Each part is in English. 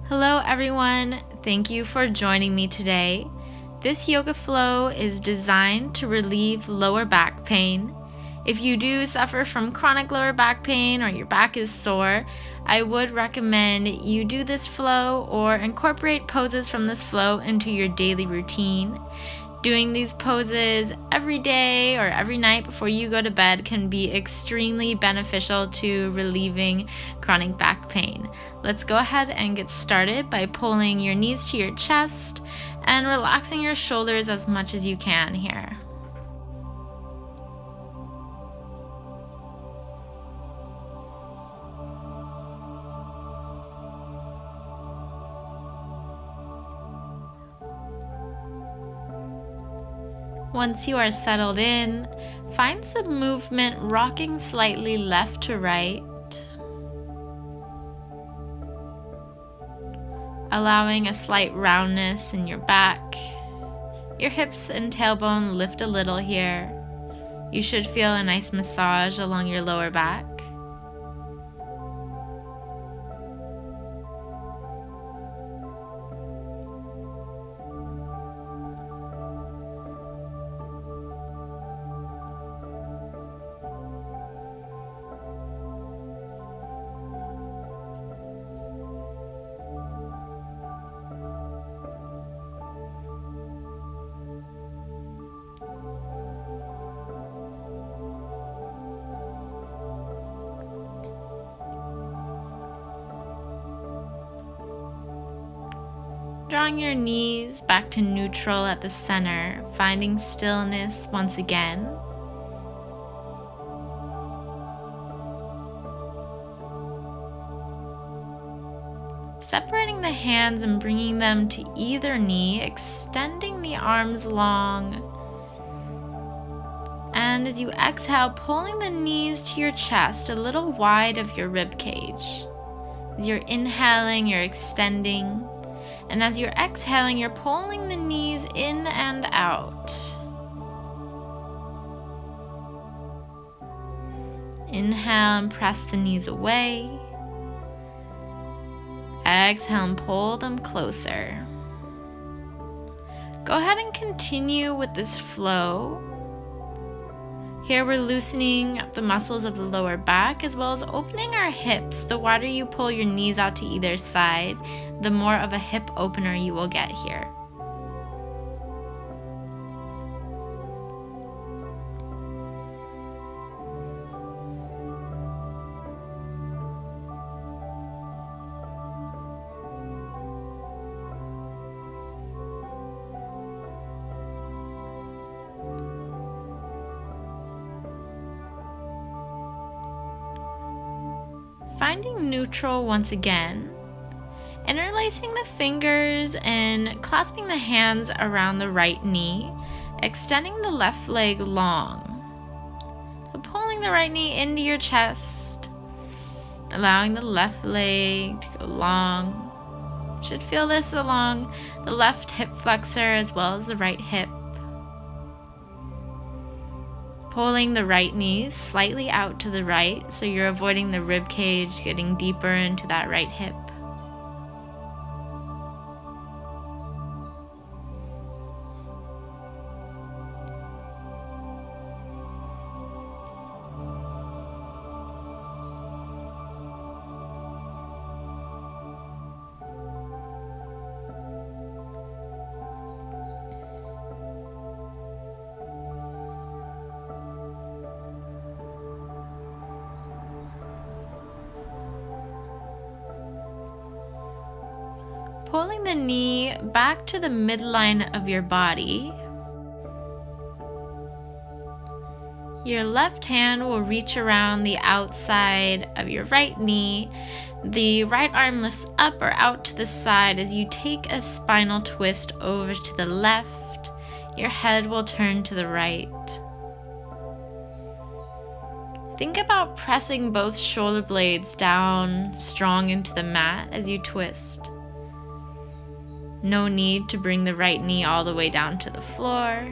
Hello everyone, thank you for joining me today. This yoga flow is designed to relieve lower back pain. If you do suffer from chronic lower back pain or your back is sore, I would recommend you do this flow or incorporate poses from this flow into your daily routine. Doing these poses every day or every night before you go to bed can be extremely beneficial to relieving chronic back pain. Let's go ahead and get started by pulling your knees to your chest and relaxing your shoulders as much as you can here. Once you are settled in, find some movement rocking slightly left to right, allowing a slight roundness in your back. Your hips and tailbone lift a little here. You should feel a nice massage along your lower back. Drawing your knees back to neutral at the center, finding stillness once again. Separating the hands and bringing them to either knee, extending the arms long. And as you exhale, pulling the knees to your chest, a little wide of your rib cage. As you're inhaling, you're extending. And as you're exhaling, you're pulling the knees in and out. Inhale and press the knees away. Exhale and pull them closer. Go ahead and continue with this flow. Here we're loosening up the muscles of the lower back as well as opening our hips. The wider you pull your knees out to either side, the more of a hip opener you will get here. Finding neutral once again, interlacing the fingers and clasping the hands around the right knee, extending the left leg long. So pulling the right knee into your chest, allowing the left leg to go long. You should feel this along the left hip flexor as well as the right hip. Pulling the right knee slightly out to the right so you're avoiding the rib cage getting deeper into that right hip. Pulling the knee back to the midline of your body. Your left hand will reach around the outside of your right knee. The right arm lifts up or out to the side as you take a spinal twist over to the left. Your head will turn to the right. Think about pressing both shoulder blades down strong into the mat as you twist. No need to bring the right knee all the way down to the floor,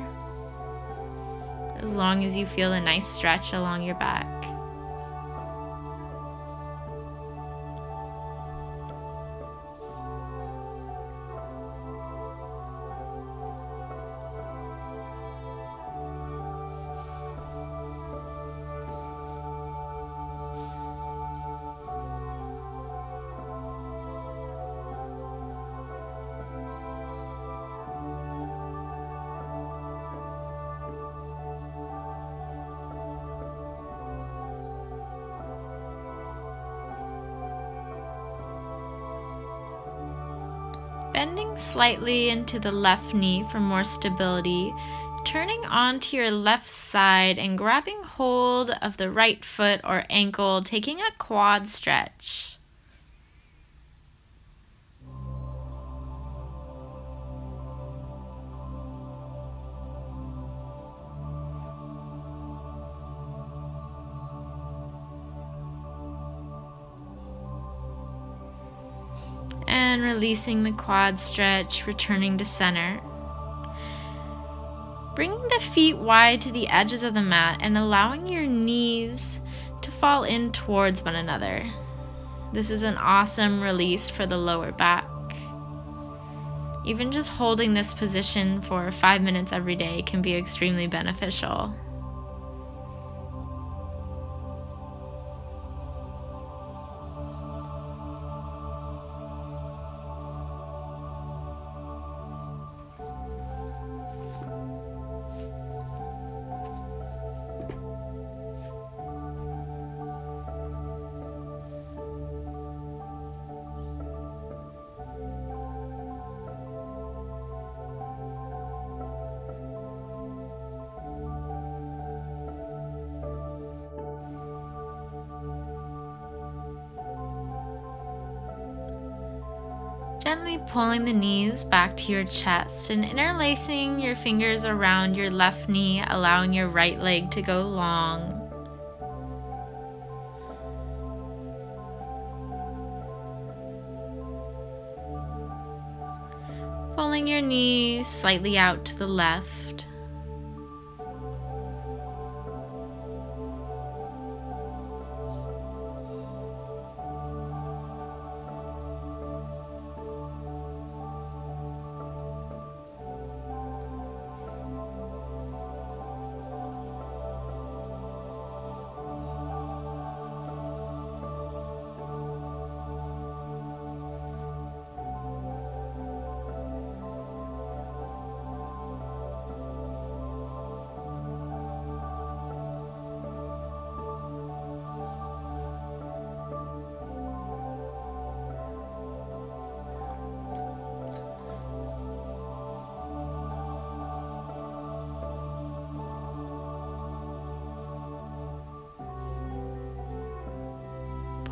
as long as you feel a nice stretch along your back. Bending slightly into the left knee for more stability, turning onto your left side and grabbing hold of the right foot or ankle, taking a quad stretch. And releasing the quad stretch, returning to center. Bringing the feet wide to the edges of the mat and allowing your knees to fall in towards one another. This is an awesome release for the lower back. Even just holding this position for 5 minutes every day can be extremely beneficial. Gently pulling the knees back to your chest and interlacing your fingers around your left knee, allowing your right leg to go long. Pulling your knee slightly out to the left.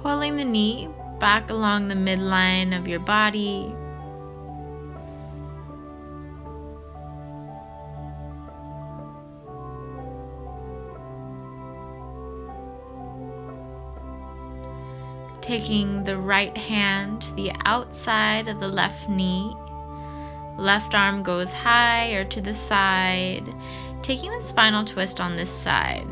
Pulling the knee back along the midline of your body. Taking the right hand to the outside of the left knee. Left arm goes high or to the side, taking the spinal twist on this side.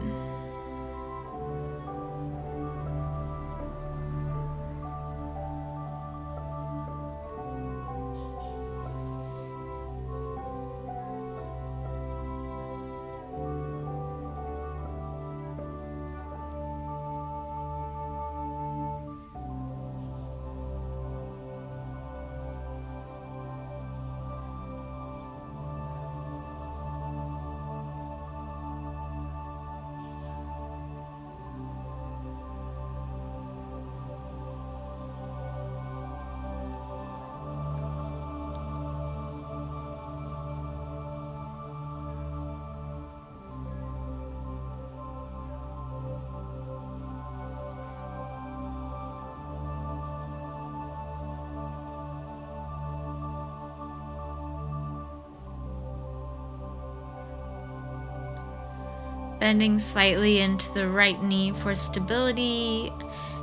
Bending slightly into the right knee for stability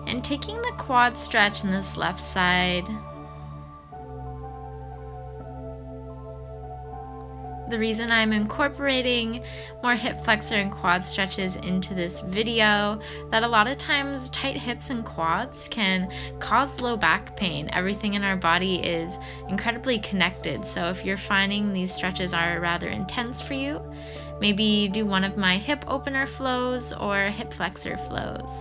and taking the quad stretch in this left side. The reason I'm incorporating more hip flexor and quad stretches into this video, that a lot of times tight hips and quads can cause low back pain. Everything in our body is incredibly connected. So if you're finding these stretches are rather intense for you, maybe do one of my hip opener flows or hip flexor flows.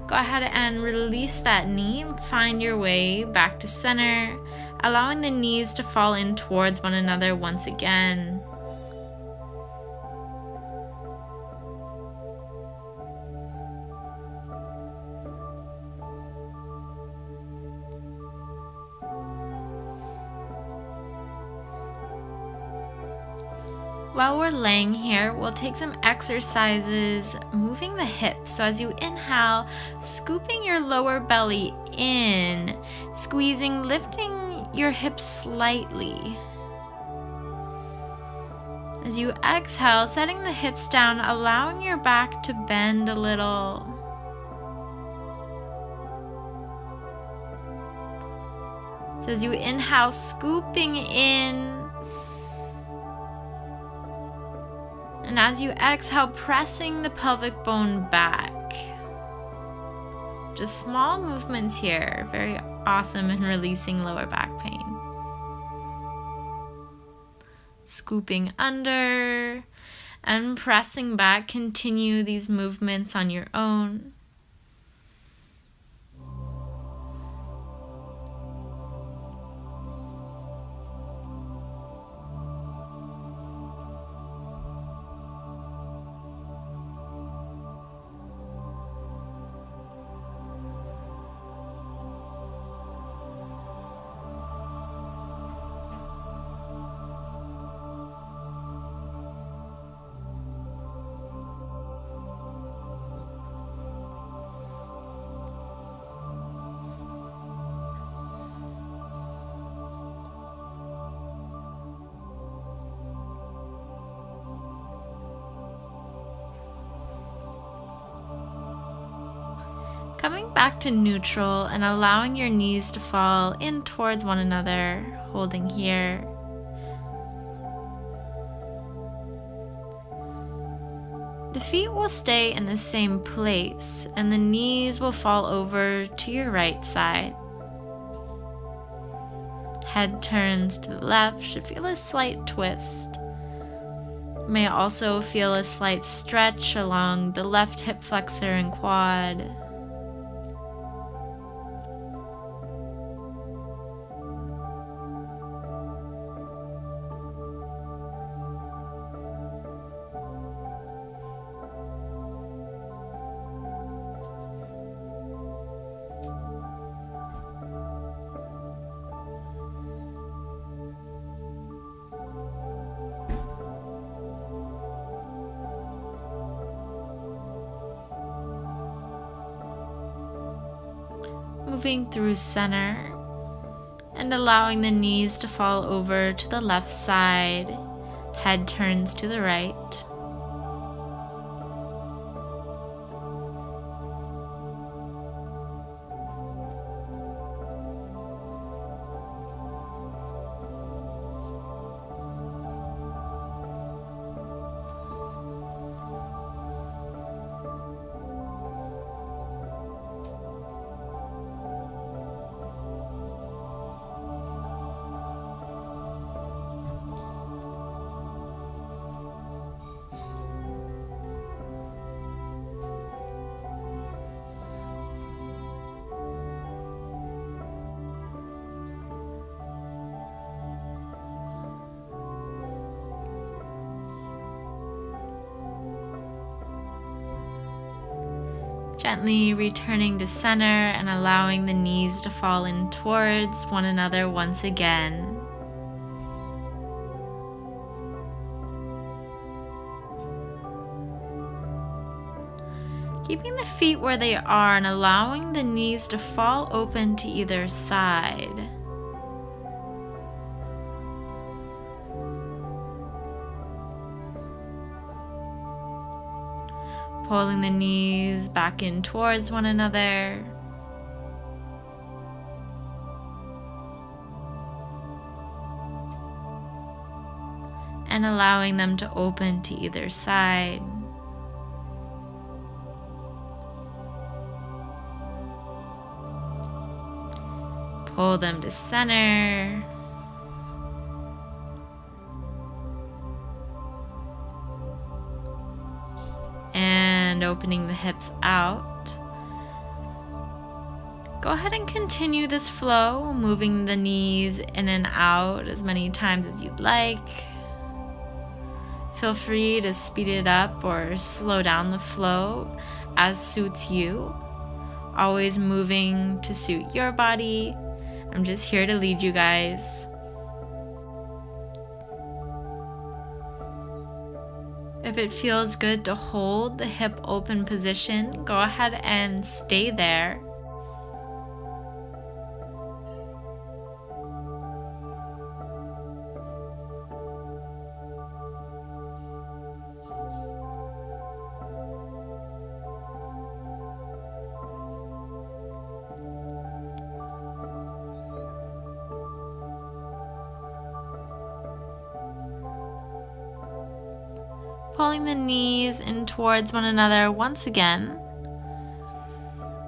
Go ahead and release that knee and find your way back to center, allowing the knees to fall in towards one another once again. While we're laying here, we'll take some exercises moving the hips. So as you inhale, scooping your lower belly in, squeezing, lifting your hips slightly. As you exhale, setting the hips down, allowing your back to bend a little. So as you inhale, scooping in. And as you exhale, pressing the pelvic bone back. Just small movements here, very awesome in releasing lower back pain. Scooping under and pressing back. Continue these movements on your own. Coming back to neutral and allowing your knees to fall in towards one another, holding here. The feet will stay in the same place and the knees will fall over to your right side. Head turns to the left, should feel a slight twist. You may also feel a slight stretch along the left hip flexor and quad. Moving through center and allowing the knees to fall over to the left side, head turns to the right. Gently returning to center and allowing the knees to fall in towards one another once again. Keeping the feet where they are and allowing the knees to fall open to either side. Pulling the knees back in towards one another. And allowing them to open to either side. Pull them to center. And opening the hips out. Go ahead and continue this flow, moving the knees in and out as many times as you'd like. Feel free to speed it up or slow down the flow as suits you. Always moving to suit your body. I'm just here to lead you guys. If it feels good to hold the hip open position, go ahead and stay there. Pulling the knees in towards one another once again,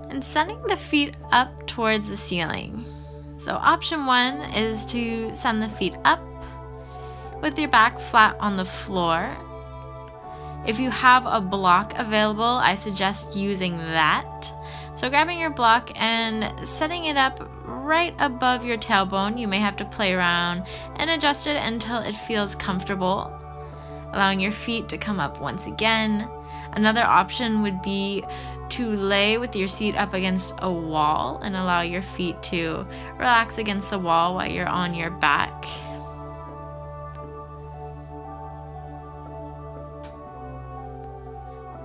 and sending the feet up towards the ceiling. So option 1 is to send the feet up with your back flat on the floor. If you have a block available, I suggest using that. So grabbing your block and setting it up right above your tailbone. You may have to play around and adjust it until it feels comfortable, allowing your feet to come up once again. Another option would be to lay with your seat up against a wall and allow your feet to relax against the wall while you're on your back.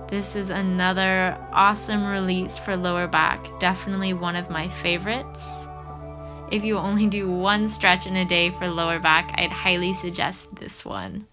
This is another awesome release for lower back, definitely one of my favorites. If you only do one stretch in a day for lower back, I'd highly suggest this one.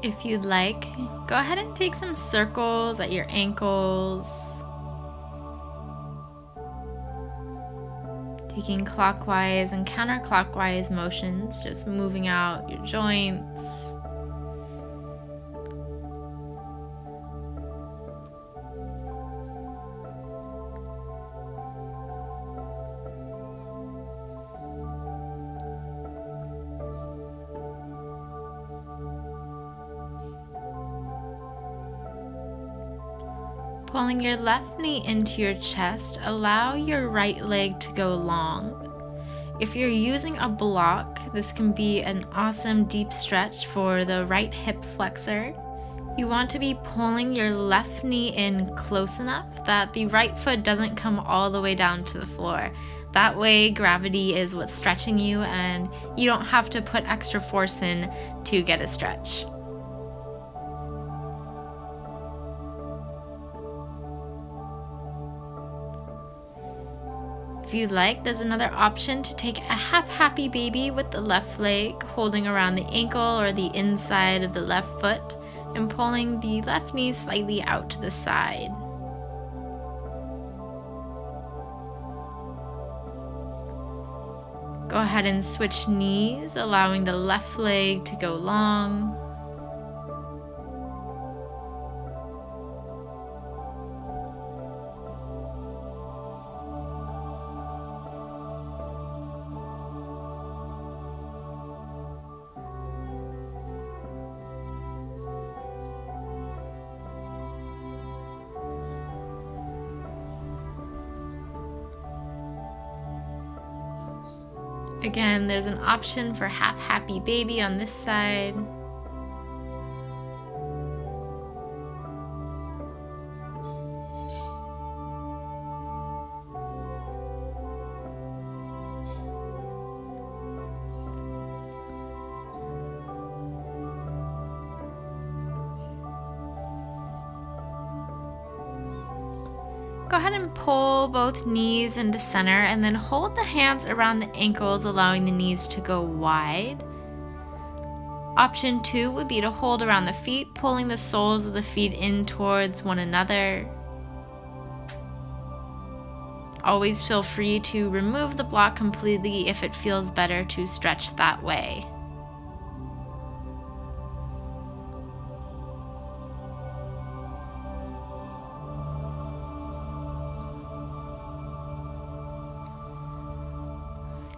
If you'd like, go ahead and take some circles at your ankles, taking clockwise and counterclockwise motions, just moving out your joints. Pulling your left knee into your chest, allow your right leg to go long. If you're using a block, this can be an awesome deep stretch for the right hip flexor. You want to be pulling your left knee in close enough that the right foot doesn't come all the way down to the floor. That way, gravity is what's stretching you and you don't have to put extra force in to get a stretch. If you'd like, there's another option to take a half happy baby with the left leg, holding around the ankle or the inside of the left foot and pulling the left knee slightly out to the side. Go ahead and switch knees, allowing the left leg to go long. Again, there's an option for half happy baby on this side. Go ahead and pull both knees into center and then hold the hands around the ankles, allowing the knees to go wide. Option 2 would be to hold around the feet, pulling the soles of the feet in towards one another. Always feel free to remove the block completely if it feels better to stretch that way.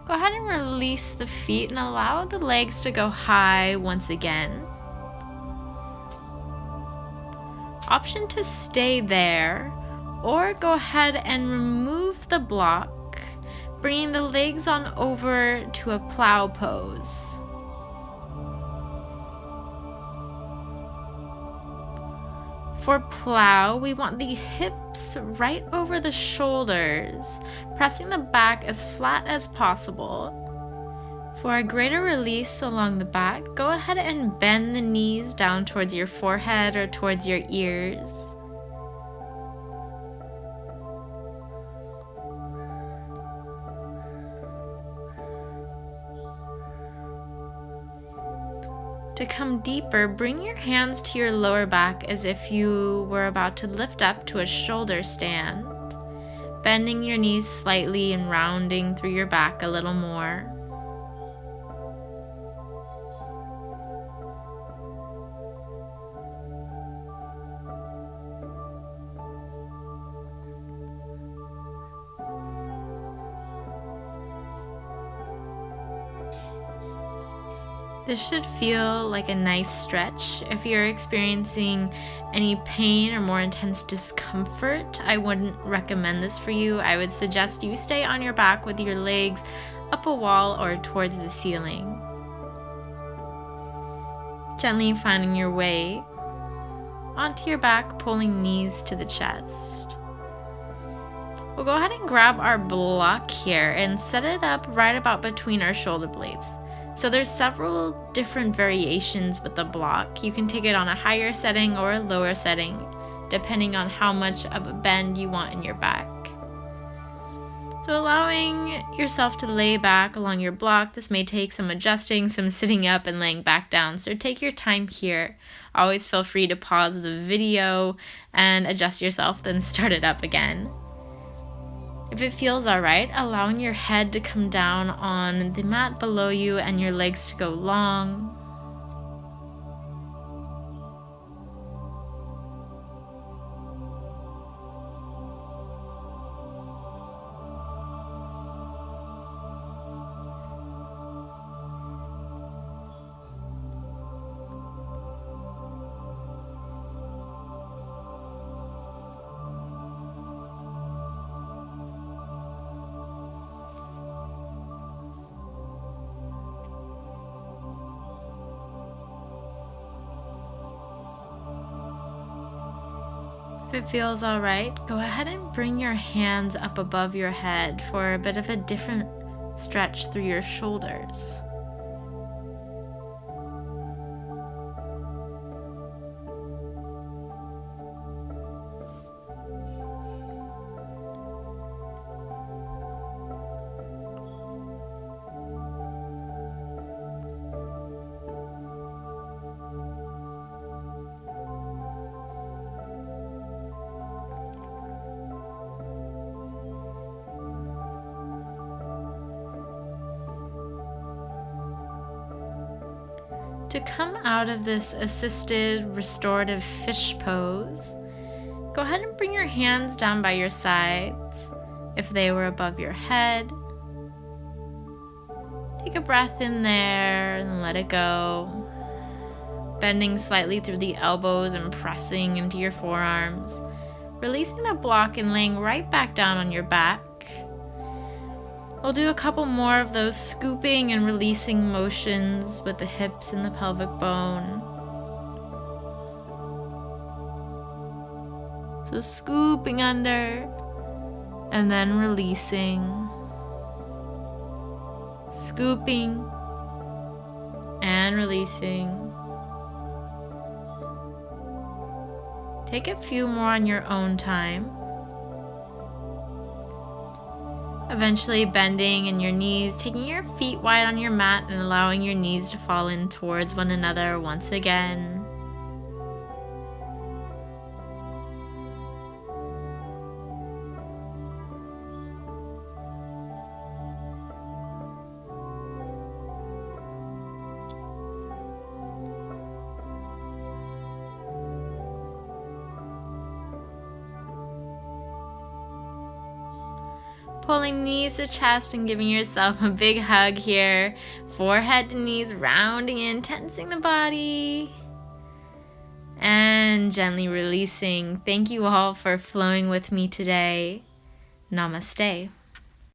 Go ahead and release the feet and allow the legs to go high once again. Option to stay there, or go ahead and remove the block, bringing the legs on over to a plow pose. For plow, we want the hips right over the shoulders, pressing the back as flat as possible. For a greater release along the back, go ahead and bend the knees down towards your forehead or towards your ears. To come deeper, bring your hands to your lower back as if you were about to lift up to a shoulder stand, bending your knees slightly and rounding through your back a little more. This should feel like a nice stretch. If you're experiencing any pain or more intense discomfort, I wouldn't recommend this for you. I would suggest you stay on your back with your legs up a wall or towards the ceiling. Gently finding your way onto your back, pulling knees to the chest. We'll go ahead and grab our block here and set it up right about between our shoulder blades. So there's several different variations with the block. You can take it on a higher setting or a lower setting, depending on how much of a bend you want in your back. So allowing yourself to lay back along your block, this may take some adjusting, some sitting up and laying back down. So take your time here. Always feel free to pause the video and adjust yourself, then start it up again. If it feels alright, allowing your head to come down on the mat below you and your legs to go long. If it feels alright, go ahead and bring your hands up above your head for a bit of a different stretch through your shoulders. To come out of this assisted restorative fish pose, go ahead and bring your hands down by your sides if they were above your head. Take a breath in there and let it go. Bending slightly through the elbows and pressing into your forearms. Releasing the block and laying right back down on your back. We'll do a couple more of those scooping and releasing motions with the hips and the pelvic bone. So scooping under and then releasing. Scooping and releasing. Take a few more on your own time. Eventually bending in your knees, taking your feet wide on your mat and allowing your knees to fall in towards one another once again. Pulling knees to chest and giving yourself a big hug here. Forehead to knees, rounding in, tensing the body. And gently releasing. Thank you all for flowing with me today. Namaste.